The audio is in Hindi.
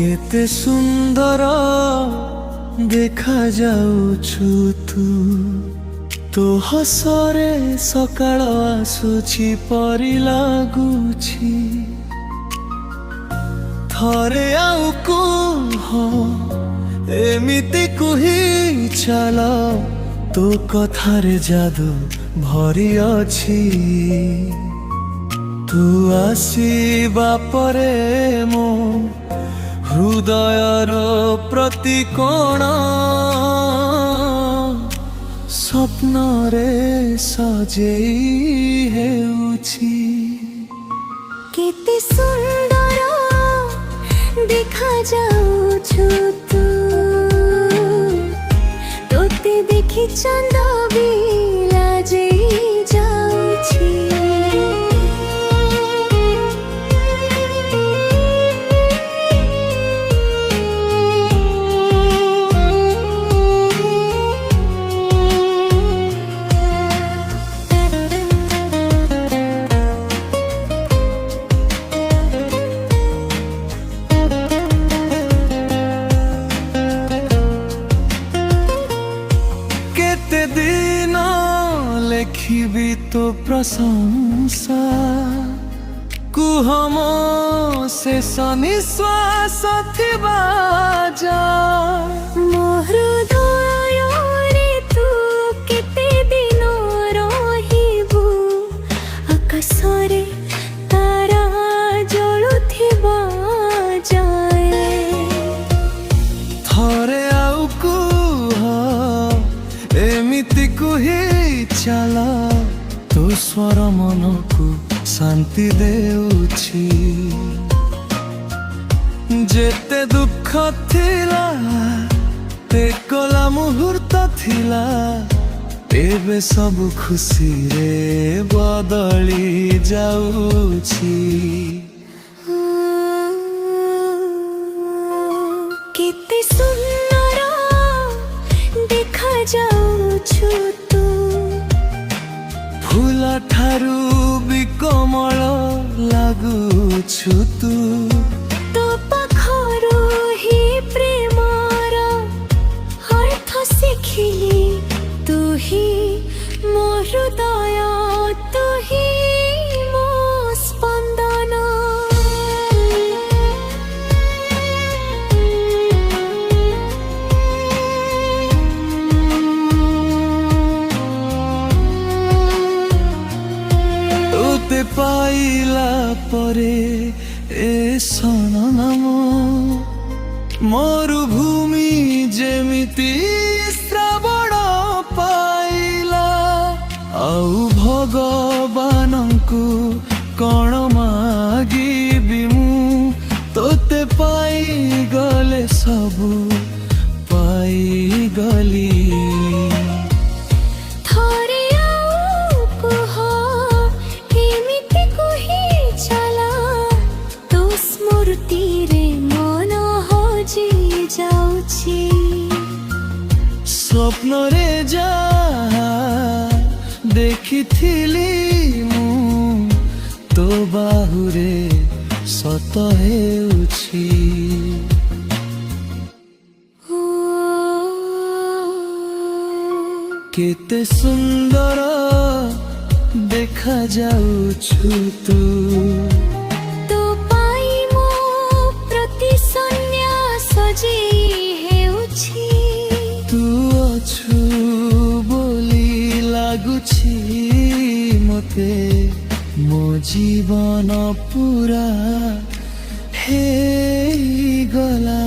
केते सुंदर देखा जाउछु तू तो हसरे सकाळ आसुछि परि लागुछि थरे आउ कुह एमिति कुहि चल तो कथारे जादू भरी अछि तू आसीबा परे मो हृदयर प्रति कोण स्वप्न रे सजेई हेउछि केते सुंदर देखा जाउछु तू तोते देखि चंद भी लाजे जाउछि दिन लेखिबी तो प्रशंसा कुहम शेष निश्वास थिबा जा मो हृदय रे तू केते दिन रहिबू आकाशरे तारा जळुथिबा जाए थरे आउ कुह एमिति कुहि चल तो स्वर मन को शांति देउछि जेते दुख थिला ते कला मुहूर्त थिला एबे सब खुशी रे बदली जाउछि केते सुंदर देखा जाउछु तू फूल ठारू भी कोमल लागुछु तू तो पाखरो ही प्रेमर अर्थ शिखिली तू ही मो हृदय तू ही मो स्पंदन तोते पाइला परे ए सन नाम मरुभूमि जेमिति श्रावण पाइला आउ भगवानंकु कण मागिबी मु तोते पाई गले सबु पाई गली स्वप्न रे जा देखिथिली मु तो बाहुरे सत हेउछि केते सुंदर देखा जाउछु तू तो पाई मो प्रति संन्यास जे हेउछि तू अछु बोली लागुछि मते मो जीवन पूरा हे गला।